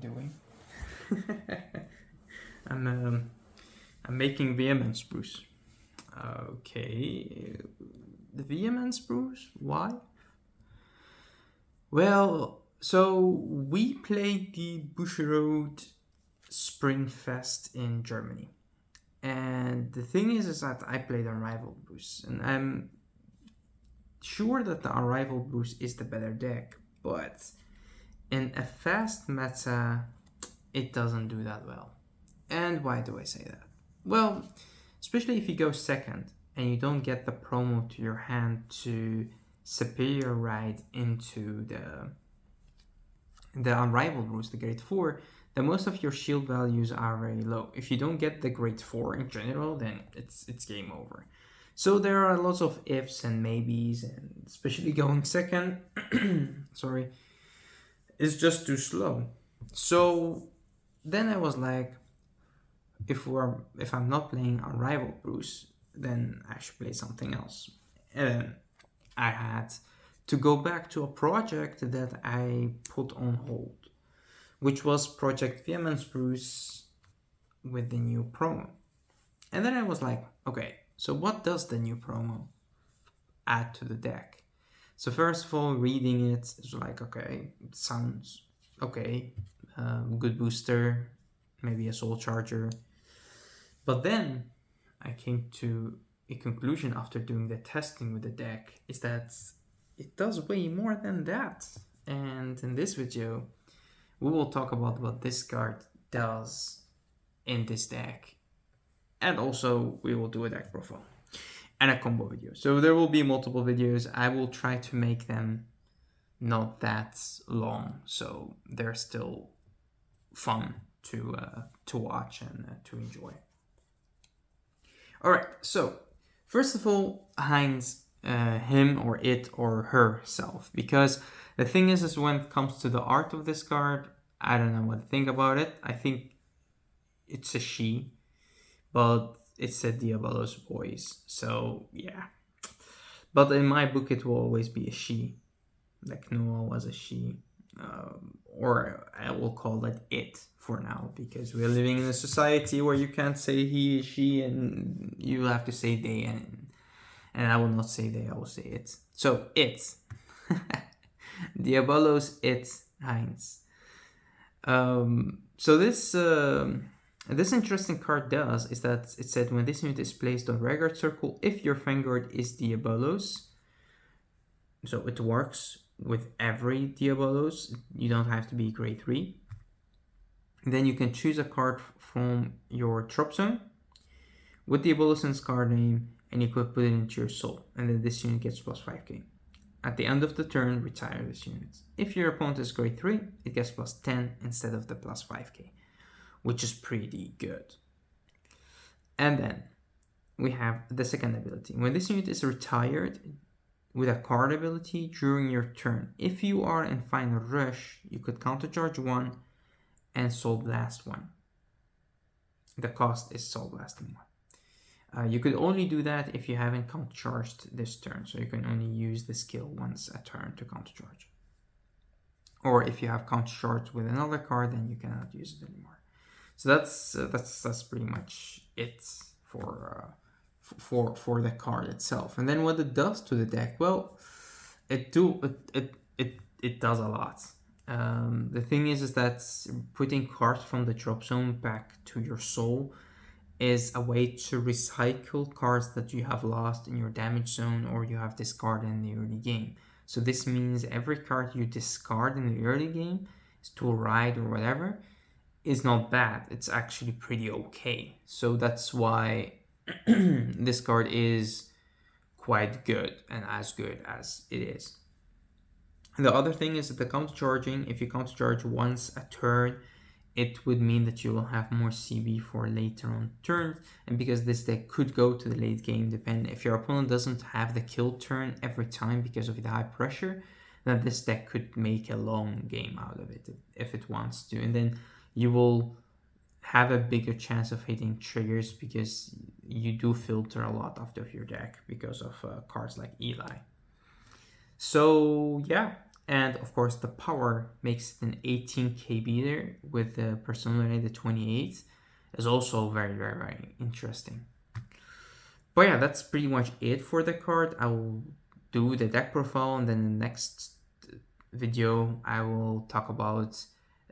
doing? I'm making Viamance brews. Okay, the Viamance brews. Why? Well, so we played the Buscherode Spring Fest in Germany, and the thing is that I played Unrival Brews, and I'm sure that the Unrival Brews is the better deck, but in a fast meta, it doesn't do that well. And why do I say that? Well, especially if you go second and you don't get the promo to your hand to superior ride into the Unrivaled Brews, the grade 4, then most of your shield values are very low. If you don't get the grade 4 in general, then it's game over. So there are lots of ifs and maybes, and especially going second, sorry, is just too slow. So then I was like, if I'm not playing Unrivaled Brews, then I should play something else. And I had to go back to a project that I put on hold, which was Project Viamance Brews with the new promo. And then I was like, okay, so what does the new promo add to the deck? So first of all, reading it is like, okay, it sounds okay, good booster, maybe a soul charger. But then I came to a conclusion after doing the testing with the deck is that it does way more than that. And in this video, we will talk about what this card does in this deck. And also we will do a deck profile and a combo video. So there will be multiple videos. I will try to make them not that long, so they're still fun to watch and to enjoy. All right, so first of all, Hines, him or it or herself, because the thing is when it comes to the art of this card, I don't know what to think about it. I think it's a she, but it's a Diabolos voice, so yeah. But in my book, it will always be a she. Like Noah was a she, or I will call it for now, because we're living in a society where you can't say he, she, and you have to say they, and I will not say they, I will say it. So it, Diabolos, it, Hines. So this interesting card does is that it said when this unit is placed on Vanguard circle, if your Vanguard is Diabolos, so it works with every Diabolos, you don't have to be grade 3. Then you can choose a card from your drop zone with Diabolos's card name, and you could put it into your soul, and then this unit gets plus 5k. At the end of the turn, retire this unit. If your opponent is grade 3, it gets plus 10 instead of the plus 5k, which is pretty good. And then we have the second ability. When this unit is retired with a card ability during your turn, if you are in final rush, you could countercharge 1 and soul blast 1. The cost is soul blasting 1. You could only do that if you haven't countercharged this turn, so you can only use the skill once a turn to countercharge. Or if you have countercharged with another card, then you cannot use it anymore. So that's pretty much it for the card itself. And then what it does to the deck, well, it does a lot. The thing is that putting cards from the drop zone back to your soul is a way to recycle cards that you have lost in your damage zone or you have discarded in the early game. So this means every card you discard in the early game, to ride or whatever, is not bad. It's actually pretty okay. So that's why this card is quite good and as good as it is. And the other thing is that the countercharging, if you countercharge once a turn, it would mean that you will have more CB for later on turns, and because this deck could go to the late game, depending if your opponent doesn't have the kill turn every time because of the high pressure, then this deck could make a long game out of it if it wants to, and then you will have a bigger chance of hitting triggers because you do filter a lot out of your deck because of cards like Eli. So yeah, And of course, the power makes it an 18k beater with the personality the 28 is also very, very, very interesting. But yeah, that's pretty much it for the card. I will do the deck profile, and then in the next video I will talk about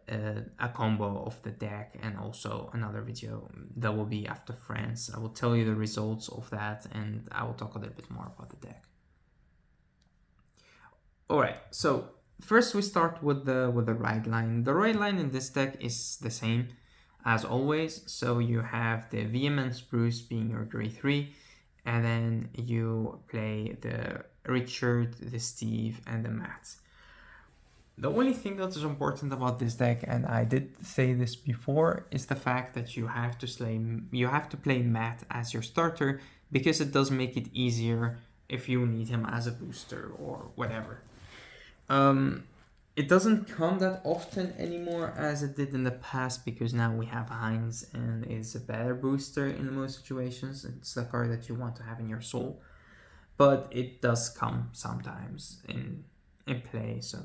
a combo of the deck, and also another video that will be after France. I will tell you the results of that, and I will talk a little bit more about the deck. Alright, so first we start with the right line. The right line in this deck is the same as always. So you have the Viamance Bruce being your grade 3, and then you play the Richard, the Steve, and the Matt. The only thing that is important about this deck, and I did say this before, is the fact that you have to play Matt as your starter, because it does make it easier if you need him as a booster or whatever. It doesn't come that often anymore as it did in the past, because now we have Hines and is a better booster in most situations. It's the card that you want to have in your soul, but it does come sometimes in play, so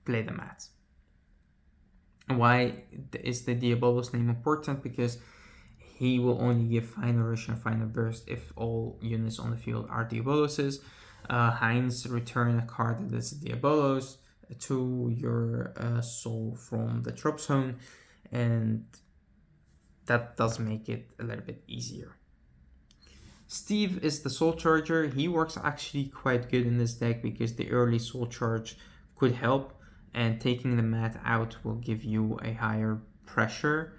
play the Matt. Why is the Diabolos name important? Because he will only give Final Rush and Final Burst if all units on the field are Diaboloses. Hines return a card that is Diabolos to your soul from the drop zone, and that does make it a little bit easier. Steve is the soul charger. He works actually quite good in this deck because the early soul charge could help, and taking the Matt out will give you a higher pressure.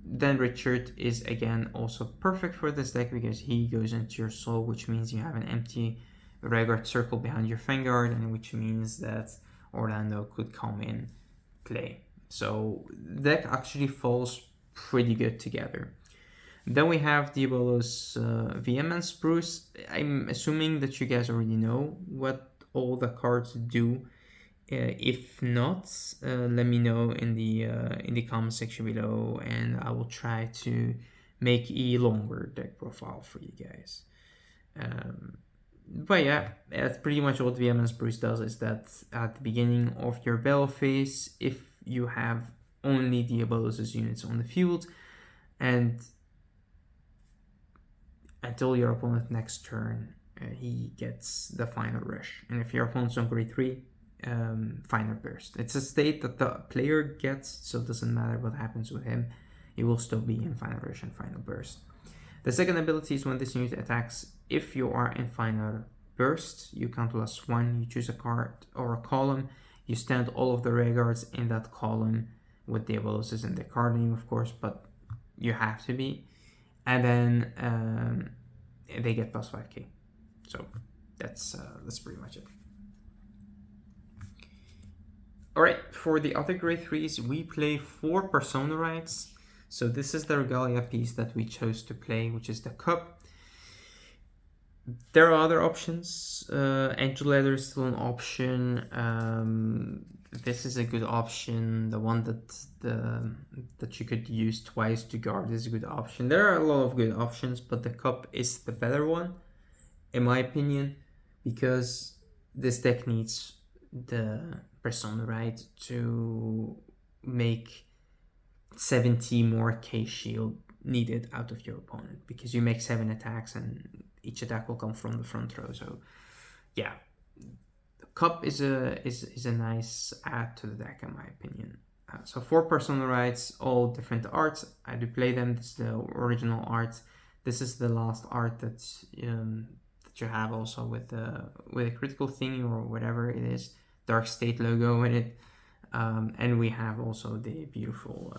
Then Richard is again also perfect for this deck because he goes into your soul, which means you have an empty Vanguard circle behind your Vanguard, and which means that Orlando could come in play. So the deck actually falls pretty good together. Then we have Diabolos Viamance Bruce. I'm assuming that you guys already know what all the cards do. If not, let me know in the comment section below, and I will try to make a longer deck profile for you guys. But yeah, that's pretty much what Viamance Bruce does, is that at the beginning of your battle phase, if you have only Diabolos' units on the field, and until your opponent next turn, he gets the Final Rush. And if your opponent's on grade 3, Final Burst. It's a state that the player gets, so it doesn't matter what happens with him, he will still be in Final Rush and Final Burst. The second ability is when this unit attacks, if you are in Final Burst, you count +1, you choose a card or a column, you stand all of the Vanguards in that column with Diabolos in the card name, of course, but you have to be, and then they get +5k. So that's pretty much it. Alright, for the other grade 3s, we play 4 Persona Rights. So this is the Regalia piece that we chose to play, which is the Cup. There are other options. Angel Leather is still an option. This is a good option. The one that you could use twice to guard is a good option. There are a lot of good options, but the Cup is the better one, in my opinion, because this deck needs the Persona Right to make 70 more K shield needed out of your opponent, because you make 7 attacks and each attack will come from the front row. So yeah, the Cup is a nice add to the deck, in my opinion. So 4 Persona Rights, all different arts. I do play them. This is the original art. This is the last art that you have also with a critical thing or whatever it is, Dark State logo in it. And we have also the beautiful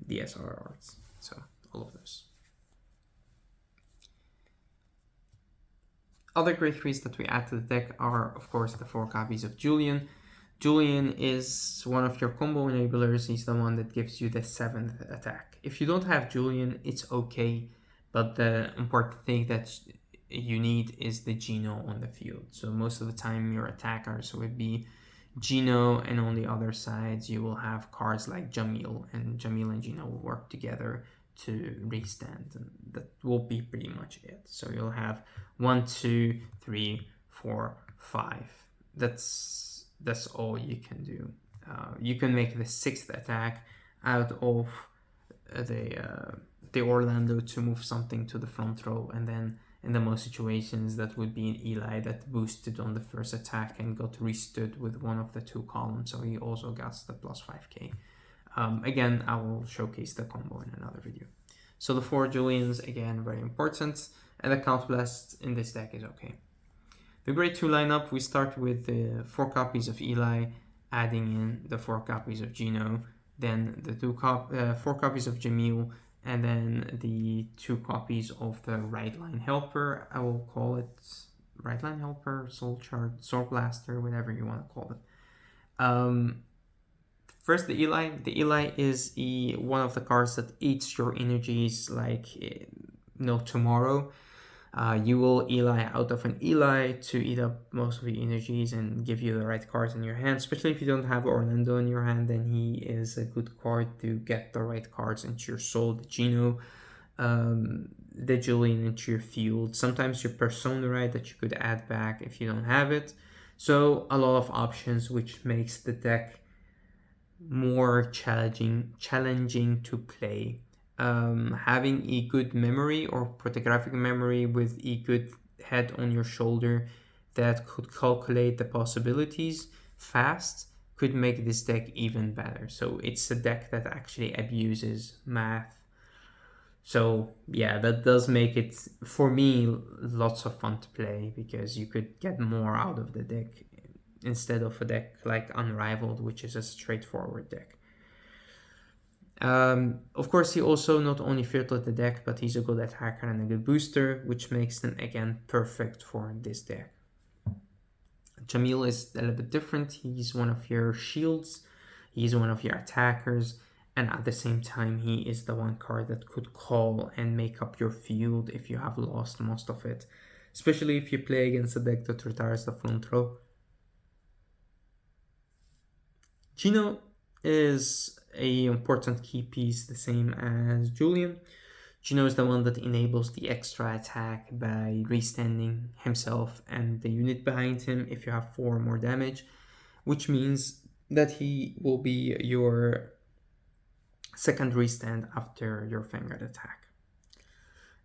DSR arts. So all of those. Other grade 3s that we add to the deck are, of course, the 4 copies of Julian. Julian is one of your combo enablers. He's the one that gives you the 7th attack. If you don't have Julian, it's okay, but the important thing that you need is the Geno on the field. So most of the time your attackers would be Geno, and on the other sides you will have cards like Jamil, and Jamil and Geno will work together to restand, and that will be pretty much it. So you'll have 1, 2, 3, 4, 5 that's all you can do. You can make the sixth attack out of the Orlando to move something to the front row, and then in the most situations that would be an Eli that boosted on the first attack and got restood with one of the two columns, so he also gets the plus 5k. Again, I will showcase the combo in another video. So the 4 Julians, again, very important, and the Count Blast in this deck is okay. The grade 2 lineup, we start with the 4 copies of Eli, adding in the 4 copies of Gino, then the 4 copies of Jamil, and then the 2 copies of the Right Line Helper. I will call it Right Line Helper, Soul Chart, Soul Blaster, whatever you want to call it. First, the Eli. The Eli is one of the cards that eats your energies like no tomorrow. You will Eli out of an Eli to eat up most of the energies and give you the right cards in your hand. Especially if you don't have Orlando in your hand, then he is a good card to get the right cards into your soul. The Gino, the Julian into your field. Sometimes your Persona right that you could add back if you don't have it. So a lot of options, which makes the deck more challenging to play. Having a good memory or photographic memory with a good head on your shoulder that could calculate the possibilities fast could make this deck even better. So it's a deck that actually abuses math. So yeah, that does make it, for me, lots of fun to play because you could get more out of the deck instead of a deck like Unrivaled, which is a straightforward deck. Of course, he also not only filtered the deck, but he's a good attacker and a good booster, which makes him, again, perfect for this deck. Jamil is a little bit different. He's one of your shields, he's one of your attackers, and at the same time, he is the one card that could call and make up your field if you have lost most of it, especially if you play against a deck that retires the front row. Gino is a important key piece, the same as Julian. Gino is the one that enables the extra attack by restanding himself and the unit behind him if you have 4 more damage, which means that he will be your second restand after your Vanguard attack.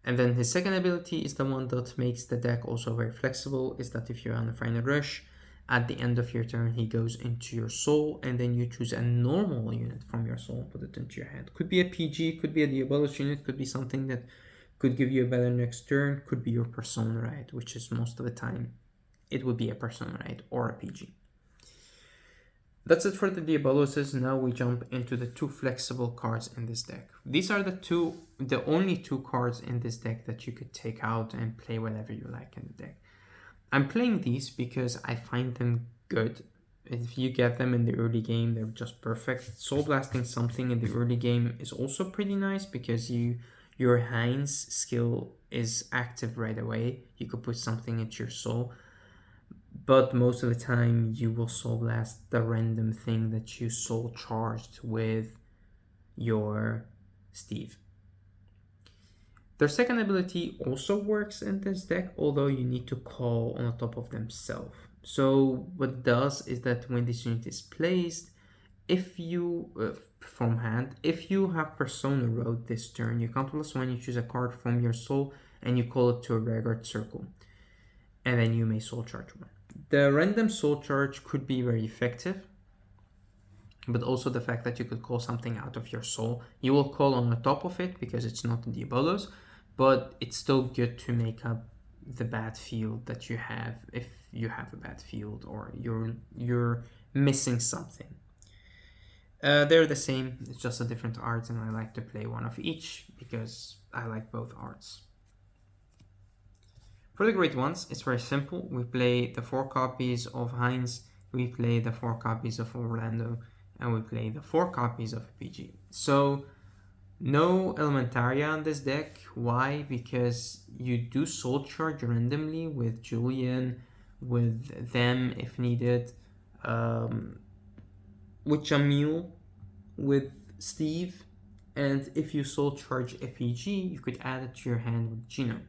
And then his second ability is the one that makes the deck also very flexible, is that if you're on a final rush, at the end of your turn, he goes into your soul, and then you choose a normal unit from your soul and put it into your hand. Could be a PG, could be a Diabolus unit, could be something that could give you a better next turn, could be your Persona right, which is most of the time, it would be a Persona right or a PG. That's it for the Diaboluses. Now we jump into the 2 flexible cards in this deck. These are the only 2 cards in this deck that you could take out and play whatever you like in the deck. I'm playing these because I find them good. If you get them in the early game, they're just perfect. Soul Blasting something in the early game is also pretty nice because your Hines skill is active right away. You could put something into your soul. But most of the time, you will Soul Blast the random thing that you soul charged with your Steve. Their second ability also works in this deck, although you need to call on top of themselves. So what it does is that when this unit is placed, if you, from hand, if you have Persona Road this turn, you count +1, you choose a card from your soul, and you call it to a Vanguard circle. And then you may soul charge 1. The random soul charge could be very effective, but also the fact that you could call something out of your soul. You will call on the top of it because it's not in Diabolos, but it's still good to make up the bad field that you have if you have a bad field or you're missing something. They're the same, it's just a different art, and I like to play one of each because I like both arts. For the great ones, it's very simple. We play the 4 copies of Hines, we play the 4 copies of Orlando, and we play the 4 copies of PG. So no Elementaria on this deck. Why? Because you do soul charge randomly with Julian, with them if needed, with Jamil, with Steve, and if you soul charge a PG, you could add it to your hand with Gino.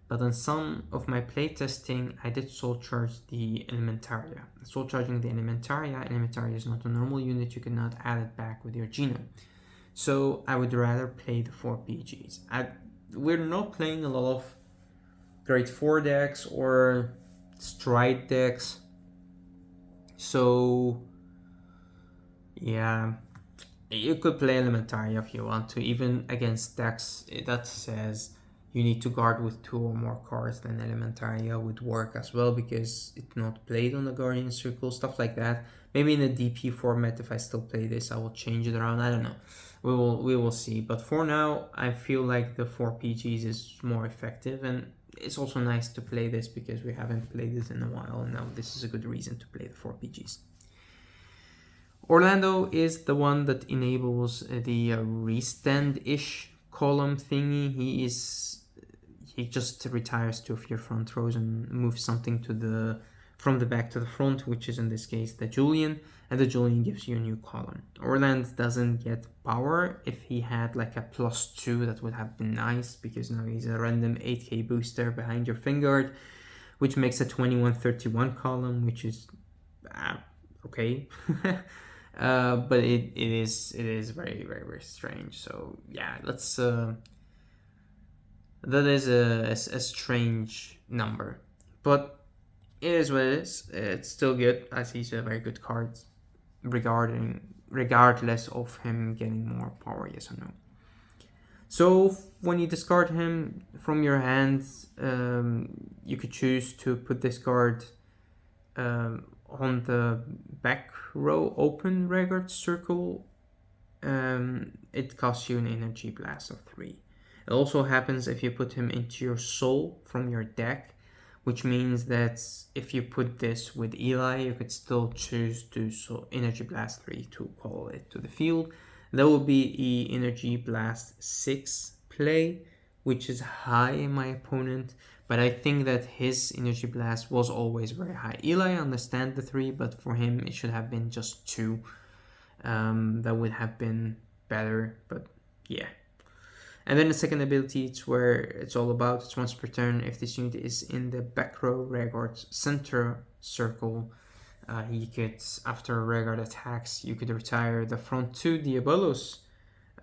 But on some of my playtesting, I did soul charge the Elementaria. Soul charging the Elementaria is not a normal unit, you cannot add it back with your genome. So I would rather play the 4 PGs. We're not playing a lot of grade 4 decks or stride decks. So yeah, you could play Elementaria if you want to, even against decks that says you need to guard with 2 or more cards. Then Elementaria would work as well because it's not played on the Guardian Circle, stuff like that. Maybe in a DP format, if I still play this, I will change it around. I don't know. We will see. But for now, I feel like the 4 PGs is more effective, and it's also nice to play this because we haven't played it in a while, and now this is a good reason to play the 4 PGs. Orlando is the one that enables the restand-ish column thingy. He just retires 2 of your front rows and moves something from the back to the front, which is in this case the Julian, and the Julian gives you a new column. Orlando doesn't get power. If he had like a +2, that would have been nice, because now he's a random 8k booster behind your Vanguard, which makes a 21-31 column, which is okay. But it is very, very, very strange. So yeah, let's that is a strange number, but it is what it is. It's still good, as he's a very good card regardless of him getting more power, yes or no. So when you discard him from your hands, you could choose to put this card on the back row open Vanguard circle. It costs you an energy blast of 3. It also happens if you put him into your soul from your deck, which means that if you put this with Eli, you could still choose to energy blast 3 to call it to the field. That would be the energy blast 6 play, which is high in my opponent, but I think that his energy blast was always very high. Eli, I understand the 3, but for him it should have been just 2. That would have been better, but yeah. And then the second ability, it's where it's all about, it's once per turn. If this unit is in the back row Vanguard center circle, you could, after Vanguard attacks, you could retire the front 2 Diabolos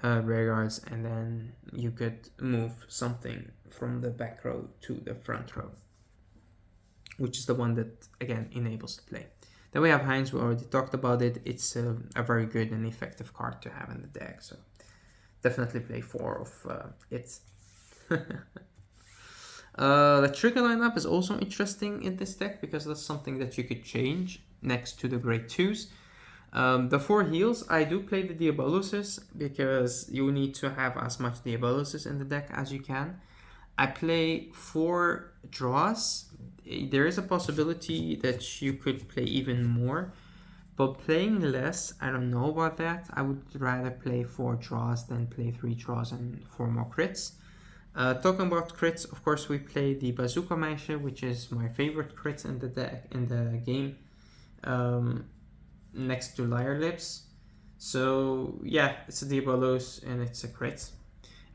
Vanguards, and then you could move something from the back row to the front row, which is the one that, again, enables the play. Then we have Hines, we already talked about it. It's a very good and effective card to have in the deck, so definitely play 4 of it. The trigger lineup is also interesting in this deck because that's something that you could change next to the grade 2s. The 4 heals, I do play the Diaboloses because you need to have as much Diaboloses in the deck as you can. I play 4 draws. There is a possibility that you could play even more, but playing less, I don't know about that. I would rather play 4 draws than play 3 draws and 4 more crits. Talking about crits, of course, we play the Bazooka Meisje, which is my favorite crit in the deck in the game, next to Liar Lips. So yeah, it's a Diabolos and it's a crit.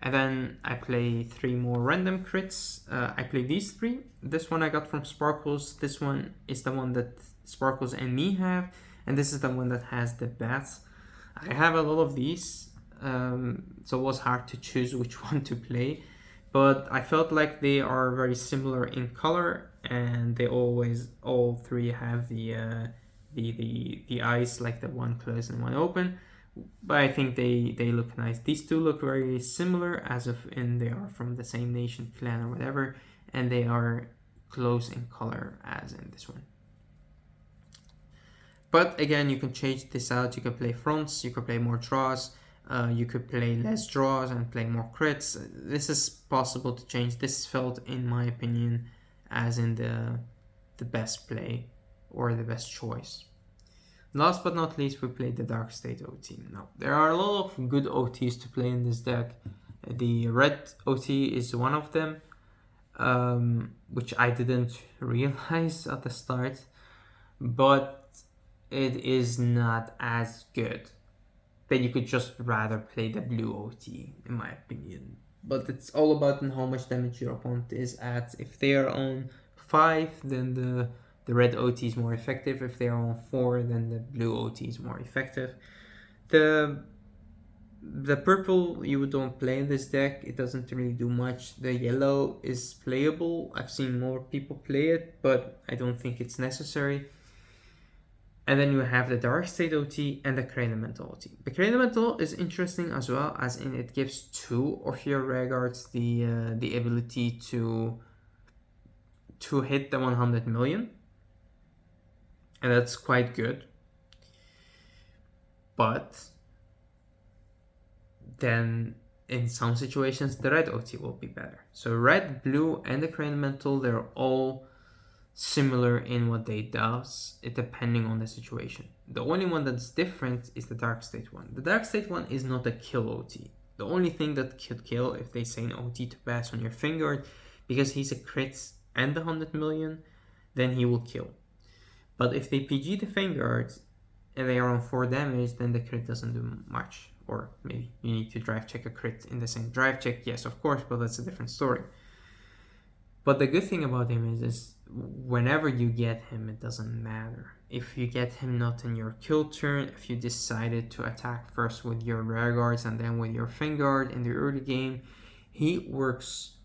And then I play 3 more random crits. I play these 3. This one I got from Sparkles. This one is the one that Sparkles and me have. And this is the one that has the bats. I have a lot of these, so it was hard to choose which one to play. But I felt like they are very similar in color, and they all 3 have the eyes, like the one closed and one open. But I think they look nice. These 2 look very similar, as if they are from the same nation, clan, or whatever, and they are close in color as in this one. But again, you can change this out. You can play fronts, you could play more draws, you could play less draws and play more crits. This is possible to change. This felt, in my opinion, as in the best play or the best choice. Last but not least, we played the Dark State OT. Now, there are a lot of good OTs to play in this deck. The red OT is one of them, which I didn't realize at the start, but it is not as good. Then you could just rather play the blue OT, in my opinion. but it's all about how much damage your opponent is at. If they are on 5, then the red OT is more effective. If they are on 4, then the blue OT is more effective. The purple you don't play in this deck, it doesn't really do much. The yellow is playable. I've seen more people play it, but I don't think it's necessary. And then you have the Dark State OT and the Crane Elemental OT. The Crane Elemental is interesting as well, as in it gives 2 of your Regards the ability to hit the 100 million. And that's quite good. But then in some situations the red OT will be better. So red, blue, and the Crane Elemental, they're all similar in what they does, it depending on the situation. The only one that's different is the Dark State one. The Dark State one is not a kill OT. The only thing that could kill, if they say an OT to pass on your Vanguard, because he's a crit and the 100 million, then he will kill. But if they PG the Vanguard and they are on 4 damage, then the crit doesn't do much. Or maybe you need to drive check a crit in the same drive check, yes of course, but that's a different story. But the good thing about him is whenever you get him, it doesn't matter. If you get him not in your kill turn, if you decided to attack first with your Rearguards and then with your Vanguard in the early game, he works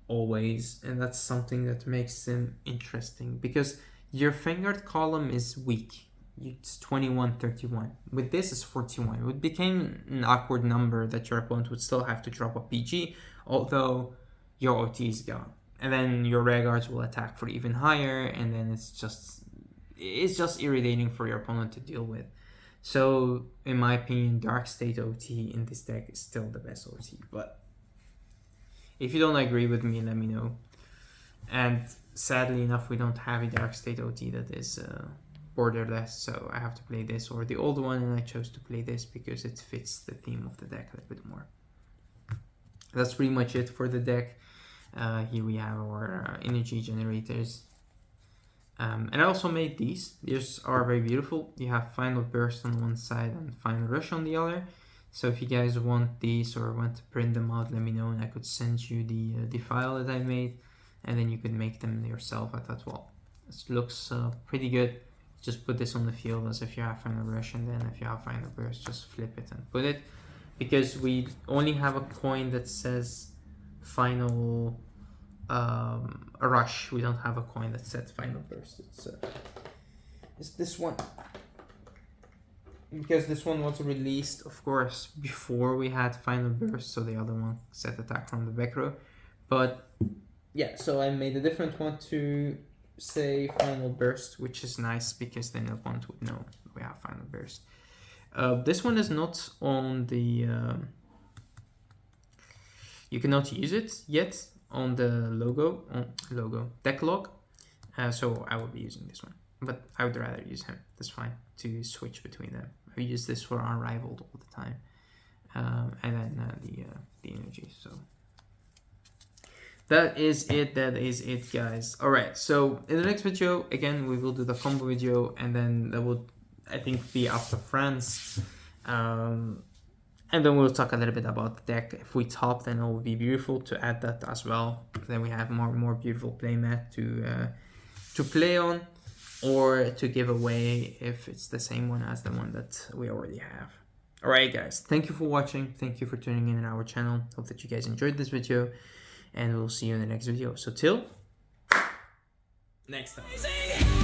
always, and that's something that makes him interesting, because your Vanguard column is weak. It's 21, 31. With this is 41. It became an awkward number that your opponent would still have to drop a PG, although your OT is gone. And then your Rearguards will attack for even higher, and then it's just irritating for your opponent to deal with. So in my opinion, Dark State OT in this deck is still the best OT. But if you don't agree with me, let me know. And sadly enough, we don't have a Dark State OT that is borderless, so I have to play this or the old one, and I chose to play this because it fits the theme of the deck a little bit more. That's pretty much it for the deck. Here we have our energy generators, and I also made these. These are very beautiful. You have Final Burst on one side and Final Rush on the other. So if you guys want these or want to print them out, let me know and I could send you the file that I made, and then you could make them yourself. I thought, well, this looks pretty good. Just put this on the field as if you have Final Rush, and then if you have Final Burst, just flip it and put it, because we only have a coin that says Final Rush. We don't have a coin that says Final Burst. It's this one, because this one was released, of course, before we had Final Burst, so the other one said attack from the back row. But yeah, so I made a different one to say Final Burst, which is nice because then the opponent would know we have Final Burst. This one is not on the you cannot use it yet on the logo deck log, so I will be using this one, but I would rather use him. That's fine to switch between them. I use this for Unrivaled all the time, and then the energy. So that is it guys. All right, so in the next video again we will do the combo video, and then that will, I think, be after France, and then we'll talk a little bit about the deck. If we top, then it will be beautiful to add that as well. Then we have more beautiful playmat to play on, or to give away if it's the same one as the one that we already have. All right guys, thank you for watching. Thank you for tuning in our channel. Hope that you guys enjoyed this video, and we'll see you in the next video. So till next time.